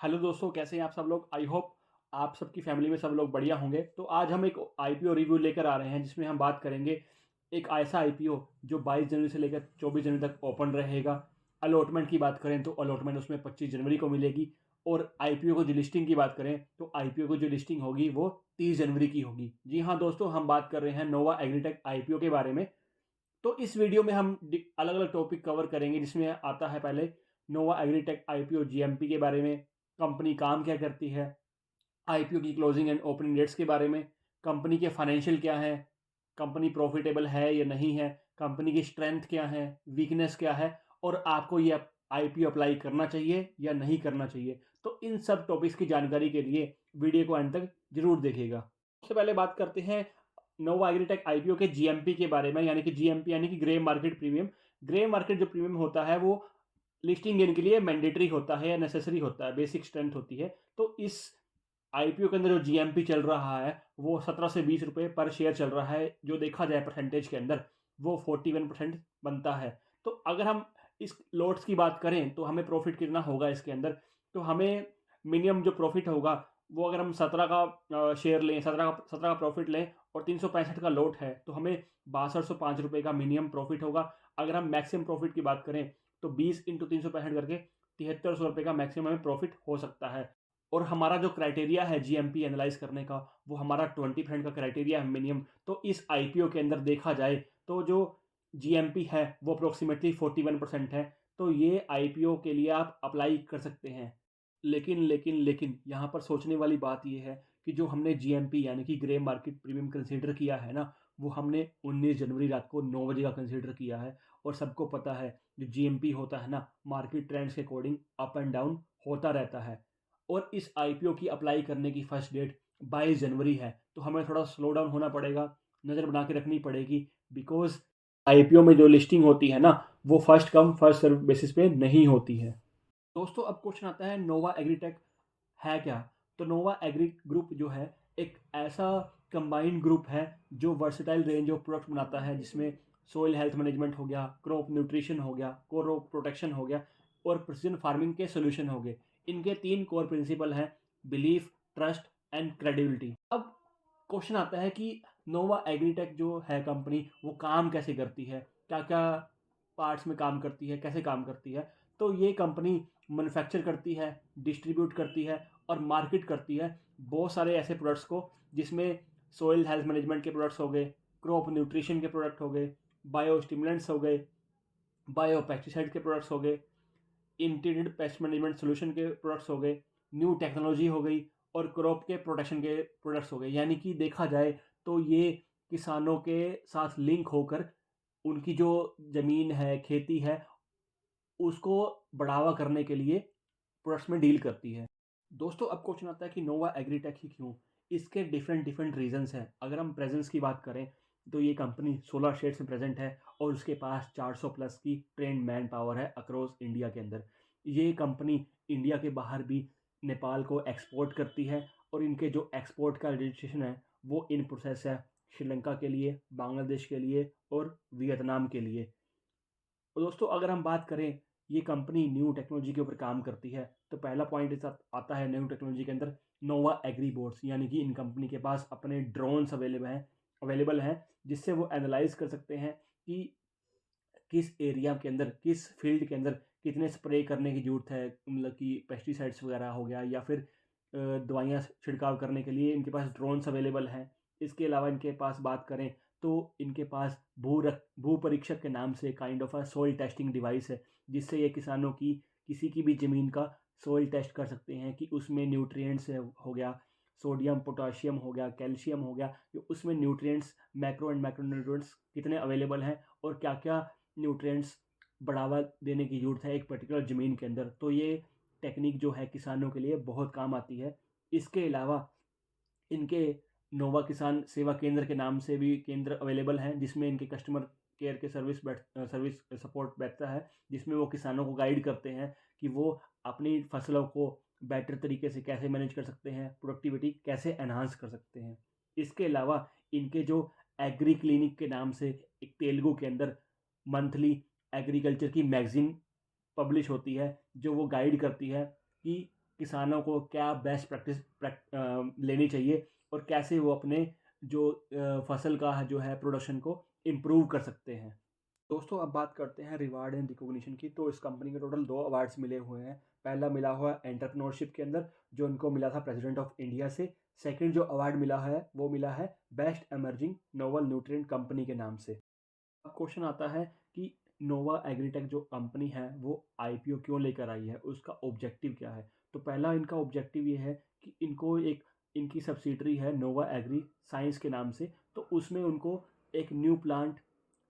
Hello दोस्तों, कैसे हैं आप सब लोग। आई होप आप सबकी फैमिली में सब लोग बढ़िया होंगे। तो आज हम एक आईपीओ रिव्यू लेकर आ रहे हैं जिसमें हम बात करेंगे एक ऐसा आईपीओ जो 22 जनवरी से लेकर 24 जनवरी तक ओपन रहेगा। अलॉटमेंट की बात करें तो अलॉटमेंट उसमें 25 जनवरी को मिलेगी। और आईपीओ को जो लिस्टिंग की बात करें तो आईपीओ को जो लिस्टिंग होगी वो 30 जनवरी की होगी। जी हाँ दोस्तों, हम बात कर रहे हैं नोवा एग्रीटेक आईपीओ के बारे में। तो इस वीडियो में हम अलग अलग टॉपिक कवर करेंगे जिसमें आता है पहले नोवा एग्रीटेक आईपीओ जीएमपी के बारे में, कंपनी काम क्या करती है, आईपीओ की क्लोजिंग एंड ओपनिंग डेट्स के बारे में, कंपनी के फाइनेंशियल क्या है, कंपनी प्रॉफिटेबल है या नहीं है, कंपनी की स्ट्रेंथ क्या है, वीकनेस क्या है, और आपको ये आईपीओ अप्लाई करना चाहिए या नहीं करना चाहिए। तो इन सब टॉपिक्स की जानकारी के लिए वीडियो को अंत तक जरूर देखिएगा। सबसे पहले बात करते हैं नोवा एग्रीटेक आईपीओ के जीएमपी के बारे में, यानी कि जीएमपी यानी कि grey market premium. Grey market जो प्रीमियम होता है वो लिस्टिंग गेन के लिए मैंडेटरी होता है या नेसेसरी होता है, बेसिक स्ट्रेंथ होती है। तो इस आईपीओ के अंदर जो जीएमपी चल रहा है वो 17 से 20 रुपए पर शेयर चल रहा है। जो देखा जाए परसेंटेज के अंदर वो 41% बनता है। तो अगर हम इस लोट्स की बात करें तो हमें प्रॉफिट कितना होगा इसके अंदर, तो हमें मिनिमम जो प्रॉफिट होगा वो अगर हम 17 का शेयर लें, 17 का प्रॉफिट लें और 365 का लोट है तो हमें 6205 रुपये का मिनिमम प्रॉफिट होगा। अगर हम मैक्सिमम प्रॉफिट की बात करें तो 20 इंटू 365 करके 7300 रुपये का मैक्सिमम हमें प्रॉफिट हो सकता है। और हमारा जो क्राइटेरिया है जीएमपी एनालाइज करने का वो हमारा 20% का क्राइटेरिया है मिनिमम। तो इस आईपीओ के अंदर देखा जाए तो जो जीएमपी है वो अप्रोक्सीमेटली 41% है। तो ये आईपीओ के लिए आप अप्लाई कर सकते हैं। लेकिन यहाँ पर सोचने वाली बात ये है कि जो हमने जीएमपी यानी कि ग्रे मार्केट प्रीमियम कंसीडर किया है ना, वो हमने 19 जनवरी रात को 9 बजे का कंसीडर किया है। और सबको पता है जो जीएमपी होता है ना, मार्केट ट्रेंड्स के अकॉर्डिंग अप एंड डाउन होता रहता है। और इस आईपीओ की अप्लाई करने की फर्स्ट डेट 22 जनवरी है। तो हमें थोड़ा स्लो डाउन होना पड़ेगा, नज़र बना के रखनी पड़ेगी। बिकॉज आईपीओ में जो लिस्टिंग होती है ना वो first come first serve basis पे नहीं होती है। दोस्तों अब क्वेश्चन आता है नोवा एग्रीटेक है क्या। तो नोवा एग्री ग्रुप जो है एक ऐसा कंबाइंड ग्रुप है जो वर्सेटाइल रेंज ऑफ प्रोडक्ट बनाता है, जिसमें सोइल हेल्थ मैनेजमेंट हो गया, क्रॉप न्यूट्रिशन हो गया, क्रॉप प्रोटेक्शन हो गया और प्रिसीजन फार्मिंग के सोल्यूशन हो गए। इनके 3 कोर प्रिंसिपल हैं: बिलीफ, ट्रस्ट एंड क्रेडिबिलिटी। अब क्वेश्चन आता है कि नोवा एग्रीटेक जो है कंपनी वो काम कैसे करती है, क्या क्या पार्ट्स में काम करती है, कैसे काम करती है। तो ये कंपनी मैन्युफैक्चर करती है, डिस्ट्रीब्यूट करती है और मार्केट करती है बहुत सारे ऐसे प्रोडक्ट्स को, जिसमें सोइल हेल्थ मैनेजमेंट के प्रोडक्ट्स हो गए, क्रॉप न्यूट्रिशन के प्रोडक्ट हो गए, बायो स्टिमुलेंट्स हो गए, बायो पेस्टिसाइड के प्रोडक्ट्स हो गए, इंटीग्रेटेड पेस्ट मैनेजमेंट सोल्यूशन के प्रोडक्ट्स हो गए, न्यू टेक्नोलॉजी हो गई और क्रॉप के प्रोटेक्शन के प्रोडक्ट्स हो गए। यानी कि देखा जाए तो ये किसानों के साथ लिंक होकर उनकी जो ज़मीन है, खेती है, उसको बढ़ावा करने के लिए प्रोडक्ट्स में डील करती है। दोस्तों अब क्वेश्चन आता है कि नोवा एग्रीटेक ही क्यों। इसके डिफरेंट डिफरेंट रीजंस हैं। अगर हम प्रेजेंस की बात करें तो ये कंपनी 16 स्टेट्स में प्रेजेंट है और उसके पास 400 प्लस की ट्रेंड मैन पावर है अक्रॉस इंडिया के अंदर। ये कंपनी इंडिया के बाहर भी नेपाल को एक्सपोर्ट करती है और इनके जो एक्सपोर्ट का रजिस्ट्रेशन है वो इन प्रोसेस है श्रीलंका के लिए, बांग्लादेश के लिए और वियतनाम के लिए। तो दोस्तों अगर हम बात करें ये कंपनी न्यू टेक्नोलॉजी के ऊपर काम करती है, तो पहला पॉइंट इस आता है न्यू टेक्नोलॉजी के अंदर नोवा एग्री बोर्ड्स। यानी कि इन कंपनी के पास अपने ड्रोन्स अवेलेबल हैं जिससे वो एनालाइज कर सकते हैं कि किस एरिया के अंदर, किस फील्ड के अंदर कितने स्प्रे करने की ज़रूरत है। मतलब कि पेस्टिसाइड्स वगैरह हो गया या फिर दवाइयाँ छिड़काव करने के लिए इनके पास ड्रोन्स अवेलेबल हैं। इसके अलावा इनके पास बात करें तो इनके पास भू परीक्षक के नाम से kind of a soil testing device है, जिससे ये किसानों की किसी की भी ज़मीन का सोइल टेस्ट कर सकते हैं कि उसमें न्यूट्रिएंट्स हो गया, सोडियम पोटाशियम हो गया, कैल्शियम हो गया, कि उसमें nutrients, macro and micro nutrients कितने अवेलेबल हैं और क्या क्या न्यूट्रिएंट्स बढ़ावा देने की ज़रूरत है एक पर्टिकुलर ज़मीन के अंदर। तो ये टेक्निक जो है किसानों के लिए बहुत काम आती है। इसके अलावा इनके नोवा किसान सेवा केंद्र के नाम से भी केंद्र अवेलेबल हैं, जिसमें इनके कस्टमर केयर के सर्विस सपोर्ट बैठता है, जिसमें वो किसानों को गाइड करते हैं कि वो अपनी फसलों को बेटर तरीके से कैसे मैनेज कर सकते हैं, प्रोडक्टिविटी कैसे एनहांस कर सकते हैं। इसके अलावा इनके जो एग्री क्लिनिक के नाम से एक तेलुगु के अंदर मंथली एग्रीकल्चर की मैगजीन पब्लिश होती है, जो वो गाइड करती है कि किसानों को क्या बेस्ट प्रैक्टिस लेनी चाहिए और कैसे वो अपने जो फसल का जो है प्रोडक्शन को इम्प्रूव कर सकते हैं। दोस्तों अब बात करते हैं रिवार्ड एंड रिकॉग्निशन की। तो इस कंपनी को टोटल 2 अवार्ड्स मिले हुए हैं। पहला मिला हुआ है एंटरप्रेन्योरशिप के अंदर, जो उनको मिला था प्रेसिडेंट ऑफ इंडिया से। सेकंड जो अवार्ड मिला है वो मिला है best emerging novel nutrient company के नाम से। अब क्वेश्चन आता है कि नोवा एग्रीटेक जो कंपनी है वो आईपीओ क्यों लेकर आई है, उसका ऑब्जेक्टिव क्या है। तो पहला इनका ऑब्जेक्टिव ये है कि इनको एक इनकी सब्सिडरी है नोवा एग्री साइंस के नाम से, तो उसमें उनको एक न्यू प्लांट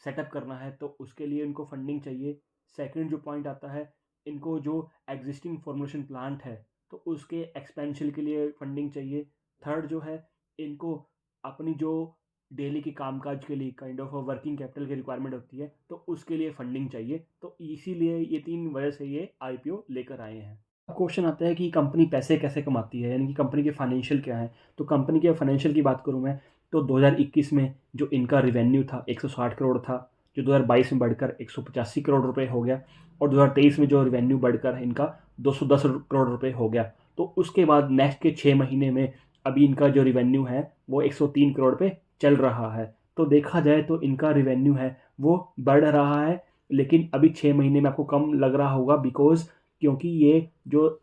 सेटअप करना है, तो उसके लिए इनको फंडिंग चाहिए। सेकंड जो पॉइंट आता है, इनको जो एग्जिस्टिंग फॉर्मुलेशन प्लांट है तो उसके एक्सपेंशन के लिए फंडिंग चाहिए। थर्ड जो है, इनको अपनी जो डेली के कामकाज के लिए काइंड ऑफ वर्किंग कैपिटल की रिक्वायरमेंट होती है, तो उसके लिए फंडिंग चाहिए। तो इसीलिए ये 3 वजह से ये आईपीओ लेकर आए हैं। अब क्वेश्चन आता है कि कंपनी पैसे कैसे कमाती है, यानी कि कंपनी के फाइनेंशियल क्या है। तो कंपनी के फाइनेंशियल की बात करूँ मैं, तो 2021 में जो इनका रिवेन्यू था 160 करोड़ था, जो 2022 में बढ़कर 185 करोड़ रुपए हो गया, और 2023 में जो रिवेन्यू बढ़कर इनका 210 करोड़ रुपए हो गया। तो उसके बाद नेक्स्ट के 6 महीने में अभी इनका जो रिवेन्यू है वो 103 करोड़ पे चल रहा है। तो देखा जाए तो इनका रिवेन्यू है वो बढ़ रहा है, लेकिन अभी 6 महीने में आपको कम लग रहा होगा, बिकॉज़ क्योंकि ये जो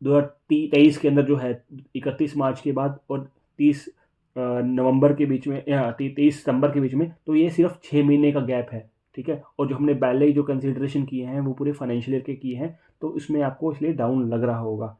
2023 के अंदर जो है 31 मार्च के बाद और 30 नवंबर के बीच में या 23 सितंबर के बीच में, तो ये सिर्फ 6 महीने का गैप है, ठीक है। और जो हमने पहले ही जो कंसिडरेशन किए हैं वो पूरे फाइनेंशियल ईयर के किए हैं, तो इसमें आपको इसलिए डाउन लग रहा होगा।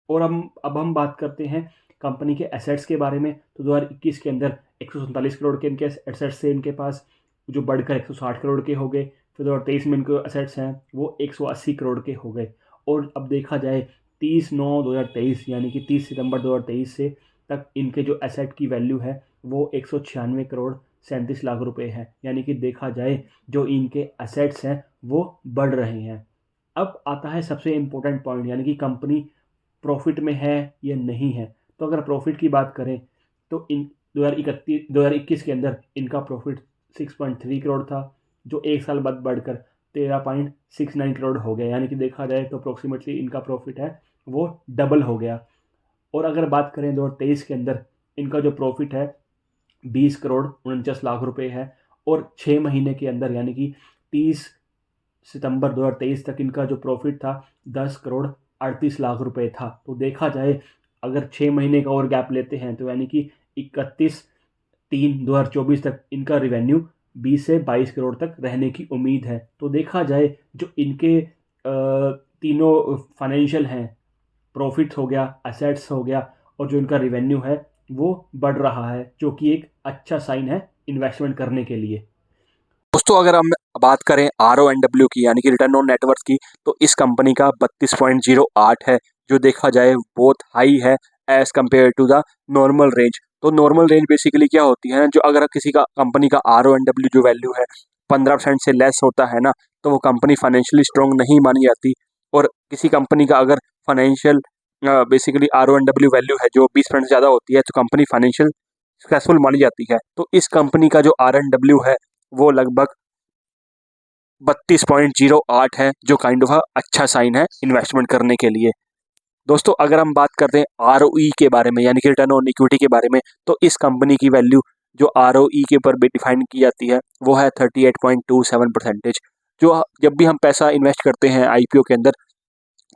और अब हम बात करते हैं कंपनी के एसेट्स के बारे में। तो 2021 के अंदर 147 करोड़ के इनके एसेट्स थे इनके पास, जो बढ़कर 160 करोड़ के हो गए। फिर 2023 में इनके एसेट्स हैं वो 180 करोड़ के हो गए। और अब देखा जाए 30/9/2023 यानी कि 30 सितंबर 2023 से तक इनके जो एसेट की वैल्यू है वो 196 करोड़ 37 लाख रुपए है। यानी कि देखा जाए जो इनके एसेट्स हैं वो बढ़ रहे हैं। अब आता है सबसे इम्पोर्टेंट पॉइंट, यानी कि कंपनी प्रॉफिट में है या नहीं है। तो अगर प्रॉफिट की बात करें तो इन 2021 के अंदर इनका प्रॉफिट 6.3 करोड़ था, जो एक साल बाद बढ़कर 13.69 करोड़ हो गया। यानी कि देखा जाए तो अप्रोक्सीमेटली इनका प्रॉफिट है वो डबल हो गया। और अगर बात करें 2023 के अंदर इनका जो प्रॉफिट है 20 करोड़ 49 लाख रुपए है, और 6 महीने के अंदर यानी कि 30 सितंबर 2023 तक इनका जो प्रॉफिट था 10 करोड़ 38 लाख रुपए था। तो देखा जाए अगर 6 महीने का और गैप लेते हैं तो यानी कि 31/3/2024 तक इनका रिवेन्यू 20 से 22 करोड़ तक रहने की उम्मीद है। तो देखा जाए जो इनके तीनों फाइनेंशियल हैं, प्रॉफिट हो गया, एसेट्स हो गया, और जो इनका रिवेन्यू है वो बढ़ रहा है, जो कि एक अच्छा साइन है इन्वेस्टमेंट करने के लिए। दोस्तों अगर हम बात करें RONW की यानी कि रिटर्न ऑन नेटवर्थ की, तो इस कंपनी का 32.08 है, जो देखा जाए बहुत हाई है as compare to the normal range. तो नॉर्मल रेंज बेसिकली क्या होती है ना, जो अगर किसी का कंपनी का RONW जो वैल्यू है 15% से लेस होता है ना, तो वो कंपनी फाइनेंशियली स्ट्रॉन्ग नहीं मानी जाती। और किसी कंपनी का अगर फाइनेंशियल बेसिकली RONW वैल्यू है जो 20% से ज़्यादा होती है, तो कंपनी फाइनेंशियल सक्सेसफुल मानी जाती है। तो इस कंपनी का जो RONW है वो लगभग 32.08 है, जो काइंड ऑफ अच्छा साइन है इन्वेस्टमेंट करने के लिए। दोस्तों अगर हम बात करते हैं ROE के बारे में यानी कि रिटर्न ऑन इक्विटी के बारे में, तो इस कंपनी की वैल्यू जो ROE के ऊपर डिफाइन की जाती है वो है 38.27%। जो जब भी हम पैसा इन्वेस्ट करते हैं IPO के अंदर,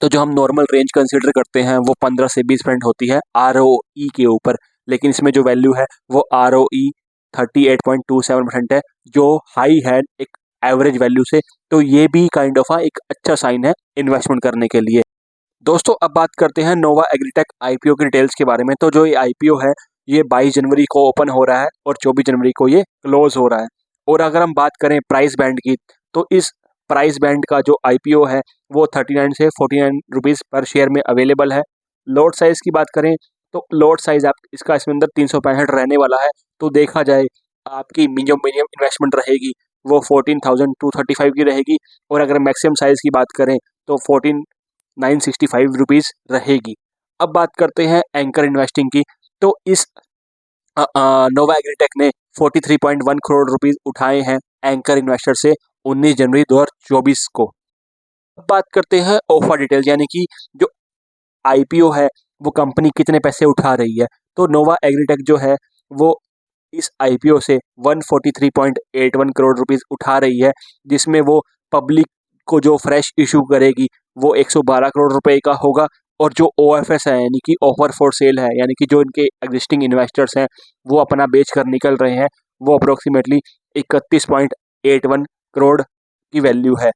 तो जो हम नॉर्मल रेंज कंसिडर करते हैं वो 15 से 20% होती है ROE के ऊपर, लेकिन इसमें जो वैल्यू है वो ROE 38.27% है, जो हाई है एक एवरेज वैल्यू से। तो ये भी काइंड ऑफ एक अच्छा साइन है इन्वेस्टमेंट करने के लिए। दोस्तों अब बात करते हैं नोवा एग्रीटेक IPO की डिटेल्स के बारे में। तो जो ये IPO है ये 22 जनवरी को ओपन हो रहा है और 24 जनवरी को ये क्लोज हो रहा है। और अगर हम बात करें प्राइस बैंड की, तो इस प्राइस बैंड का जो IPO है वो 39 से 49 रुपीज़ पर शेयर में अवेलेबल है। लॉट साइज की बात करें तो लॉट साइज आप इसका इसमें अंदर 365 रहने वाला है। तो देखा जाए आपकी मिनिमम इन्वेस्टमेंट रहेगी वो 14,235 की रहेगी, और अगर मैक्सिमम साइज की बात करें तो 965 रुपीज़ रहेगी। अब बात करते हैं एंकर इन्वेस्टिंग की। तो इस नोवा एग्रीटेक ने 43.1 करोड़ रुपीज़ उठाए हैं एंकर इन्वेस्टर से 19 जनवरी 2024 को। अब बात करते हैं ऑफर डिटेल्स यानी कि जो आईपीओ है वो कंपनी कितने पैसे उठा रही है। तो नोवा एग्रीटेक जो है वो इस आईपीओ से 143.81 करोड़ रुपीस उठा रही है, जिसमें वो पब्लिक को जो फ्रेश इशू करेगी वो 112 करोड़ रुपए का होगा, और जो ओएफएस है यानी कि ऑफर फॉर सेल है, यानी कि जो इनके एग्जिस्टिंग इन्वेस्टर्स हैं वो अपना बेच कर निकल रहे हैं, वो अप्रोक्सीमेटली 31.81 करोड़ की वैल्यू है।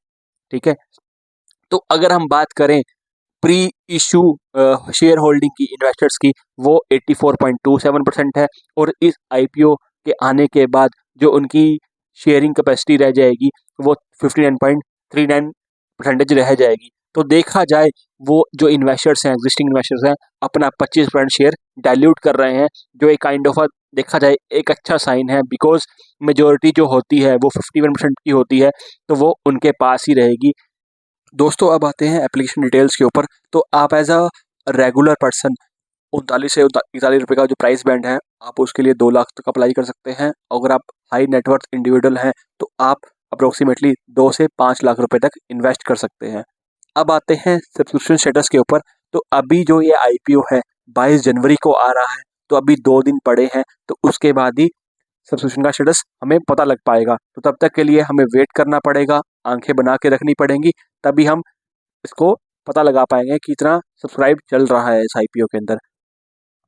ठीक है, तो अगर हम बात करें प्री इशू शेयर होल्डिंग की इन्वेस्टर्स की, वो 84.27% है, और इस आईपीओ के आने के बाद जो उनकी शेयरिंग कैपेसिटी रह जाएगी वो 59.39% रह जाएगी। तो देखा जाए वो जो इन्वेस्टर्स हैं, एग्जिस्टिंग इन्वेस्टर्स हैं, अपना 25% शेयर डाइल्यूट कर रहे हैं, जो एक काइंड ऑफ देखा जाए एक अच्छा साइन है, बिकॉज मेजोरिटी जो होती है वो 51% की होती है, तो वो उनके पास ही रहेगी। दोस्तों अब आते हैं एप्लीकेशन डिटेल्स के ऊपर। तो आप एज अ रेगुलर पर्सन 39 से 41 रुपये का जो प्राइस बैंड है, आप उसके लिए 2 लाख तक अप्लाई कर सकते हैं। अगर आप हाई नेटवर्थ इंडिविजुअल हैं तो आप अप्रोक्सीमेटली 2 से 5 लाख रुपए तक इन्वेस्ट कर सकते हैं। अब आते हैं सब्सक्रिप्शन स्टेटस के ऊपर। तो अभी जो ये आईपीओ है 22 जनवरी को आ रहा है, तो अभी 2 दिन पड़े हैं, तो उसके बाद ही सब्सक्रिप्शन का स्टेटस हमें पता लग पाएगा। तो तब तक के लिए हमें वेट करना पड़ेगा, आंखें बना के रखनी पड़ेंगी, तभी हम इसको पता लगा पाएंगे कि इतना सब्सक्राइब चल रहा है इस आईपीओ के अंदर।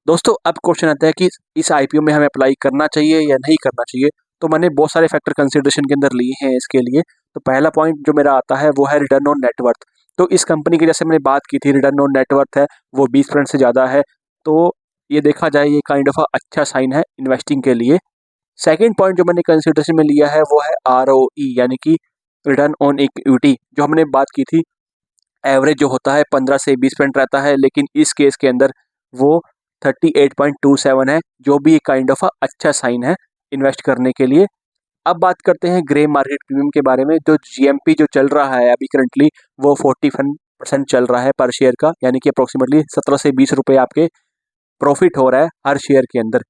दोस्तों अब क्वेश्चन आता है कि इस आईपीओ में हमें अप्लाई करना चाहिए या नहीं करना चाहिए। तो मैंने बहुत सारे फैक्टर कंसिडरेशन के अंदर लिए हैं इसके लिए। तो पहला पॉइंट जो मेरा आता है वो है रिटर्न ऑन नेटवर्थ। तो इस कंपनी की जैसे मैंने बात की थी, रिटर्न ऑन नेटवर्थ है वो 20% से ज़्यादा है, तो ये देखा जाए ये काइंड ऑफ अच्छा साइन है इन्वेस्टिंग के लिए। सेकेंड पॉइंट जो मैंने कंसिडरेशन में लिया है वो है आरओई, यानी कि रिटर्न ऑन इक्विटी। जो हमने बात की थी, एवरेज जो होता है 15 से 20% रहता है, लेकिन इस केस के अंदर वो 38.27 है, जो भी एक काइंड ऑफ अच्छा साइन है इन्वेस्ट करने के लिए। अब बात करते हैं ग्रे मार्केट प्रीमियम के बारे में। जो जीएमपी जो चल रहा है अभी करंटली वो 41% चल रहा है पर शेयर का, यानी कि अप्रोक्सीमेटली 17 से 20 रुपये आपके प्रॉफिट हो रहा है हर शेयर के अंदर।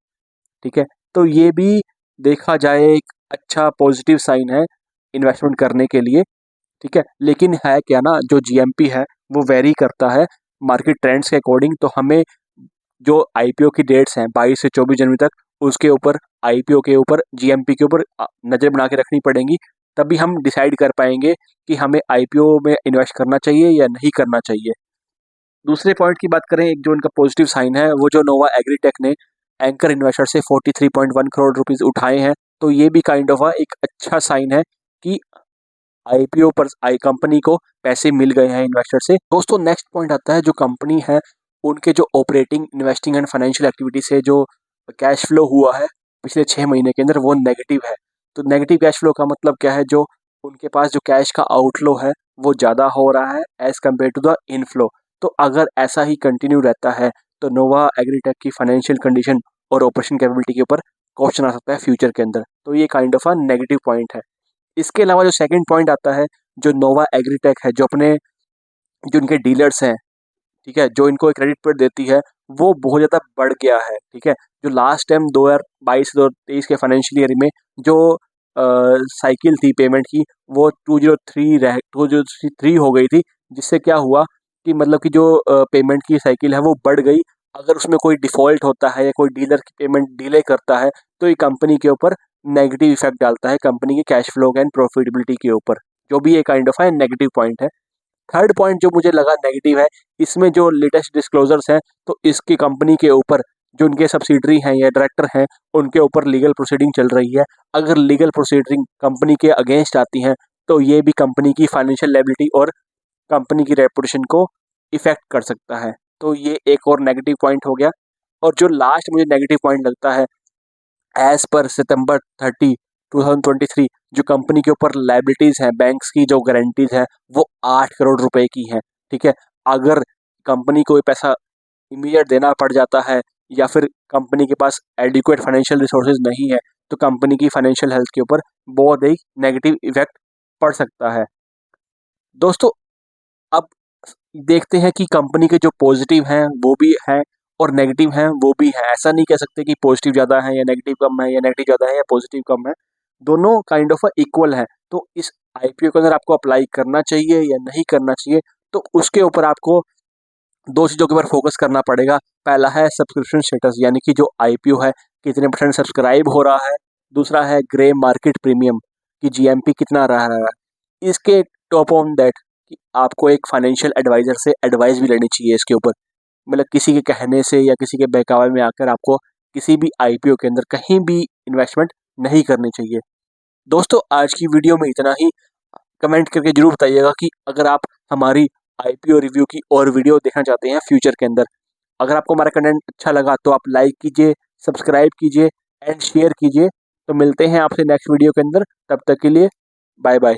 ठीक है, तो ये भी देखा जाए एक अच्छा पॉजिटिव साइन है इन्वेस्टमेंट करने के लिए। ठीक है, लेकिन है क्या ना, जो जीएमपी है वो वेरी करता है मार्केट ट्रेंड्स के अकॉर्डिंग। तो हमें जो आईपीओ की डेट्स हैं 22 से 24 जनवरी तक, उसके ऊपर आईपीओ के ऊपर जीएमपी के ऊपर नज़र बना के रखनी पड़ेंगी, तभी हम डिसाइड कर पाएंगे कि हमें आईपीओ में इन्वेस्ट करना चाहिए या नहीं करना चाहिए। दूसरे पॉइंट की बात करें, एक जो इनका पॉजिटिव साइन है वो जो नोवा एग्रीटेक ने एंकर इन्वेस्टर से 43.1 करोड़ रुपीस उठाए हैं, तो ये भी काइंड ऑफ एक अच्छा साइन है कि आईपीओ पर आई कंपनी को पैसे मिल गए हैं इन्वेस्टर से। दोस्तों नेक्स्ट पॉइंट आता है, जो कंपनी है उनके जो operating, investing and financial activity से जो कैश फ्लो हुआ है पिछले 6 महीने के अंदर वो नेगेटिव है। तो नेगेटिव कैश फ्लो का मतलब क्या है, जो उनके पास जो कैश का आउटफ्लो है वो ज़्यादा हो रहा है as compare to the inflow. तो अगर ऐसा ही कंटिन्यू रहता है तो नोवा एग्रीटेक की फाइनेंशियल कंडीशन और ऑपरेशन कैपेबिलिटी के ऊपर क्वेश्चन आ सकता है फ्यूचर के अंदर। तो ये kind of a negative point है। इसके अलावा जो सेकंड पॉइंट आता है, जो नोवा एग्रीटेक है, जो अपने जो इनके डीलर्स हैं, ठीक है, जो इनको क्रेडिट पेड देती है वो बहुत ज़्यादा बढ़ गया है। ठीक है, जो लास्ट टाइम 2022 2023 के फाइनेंशियल ईयर में जो साइकिल थी पेमेंट की वो 203 हो गई थी, जिससे क्या हुआ कि मतलब कि जो पेमेंट की साइकिल है वो बढ़ गई। अगर उसमें कोई डिफ़ॉल्ट होता है या कोई डीलर की पेमेंट डिले करता है तो ये कंपनी के ऊपर नेगेटिव इफेक्ट डालता है, कंपनी के कैश फ्लो एंड प्रॉफिटेबिलिटी के ऊपर, जो भी एक काइंड ऑफ है नेगेटिव पॉइंट है। थर्ड पॉइंट जो मुझे लगा नेगेटिव है, इसमें जो लेटेस्ट डिस्क्लोजर्स हैं, तो इसकी कंपनी के ऊपर जो उनके सब्सिडरी हैं या डायरेक्टर हैं उनके ऊपर लीगल प्रोसीडिंग चल रही है। अगर लीगल प्रोसीडिंग कंपनी के अगेंस्ट आती हैं तो ये भी कंपनी की फाइनेंशियल लायबिलिटी और कंपनी की रेपुटेशन को इफेक्ट कर सकता है। तो ये एक और नेगेटिव पॉइंट हो गया। और जो लास्ट मुझे नेगेटिव पॉइंट लगता है, एज पर सितंबर 30 2023 जो कंपनी के ऊपर लाइबिलिटीज़ हैं, बैंक्स की जो गारंटीज हैं वो 8 करोड़ रुपए की हैं। ठीक है, अगर कंपनी को ये पैसा इमीडिएट देना पड़ जाता है या फिर कंपनी के पास एडिक्वेट फाइनेंशियल रिसोर्सेज नहीं है तो कंपनी की फाइनेंशियल हेल्थ के ऊपर बहुत ही नेगेटिव इफेक्ट पड़ सकता है। दोस्तों अब देखते हैं कि कंपनी के जो पॉजिटिव हैं वो भी हैं और नेगेटिव हैं वो भी हैं। ऐसा नहीं कह सकते कि पॉजिटिव ज़्यादा है या नेगेटिव कम है, या नेगेटिव ज़्यादा है या पॉजिटिव कम है, दोनों काइंड ऑफ इक्वल है। तो इस आईपीओ के अंदर आपको अप्लाई करना चाहिए या नहीं करना चाहिए, तो उसके ऊपर आपको दो चीज़ों के ऊपर फोकस करना पड़ेगा। पहला है सब्सक्रिप्शन स्टेटस, यानी कि जो आईपीओ है कितने % सब्सक्राइब हो रहा है। दूसरा है ग्रे मार्केट प्रीमियम कि जीएमपी कितना रहा है। इसके टॉप ऑन दैट कि आपको एक फाइनेंशियल एडवाइजर से एडवाइस भी लेनी चाहिए इसके ऊपर। मतलब किसी के कहने से या किसी के बहकावे में आकर आपको किसी भी आईपीओ के अंदर कहीं भी इन्वेस्टमेंट नहीं करनी चाहिए। दोस्तों आज की वीडियो में इतना ही। कमेंट करके जरूर बताइएगा कि अगर आप हमारी आईपीओ रिव्यू की और वीडियो देखना चाहते हैं फ्यूचर के अंदर। अगर आपको हमारा कंटेंट अच्छा लगा तो आप लाइक कीजिए, सब्सक्राइब कीजिए एंड शेयर कीजिए। तो मिलते हैं आपसे नेक्स्ट वीडियो के अंदर, तब तक के लिए बाय बाय।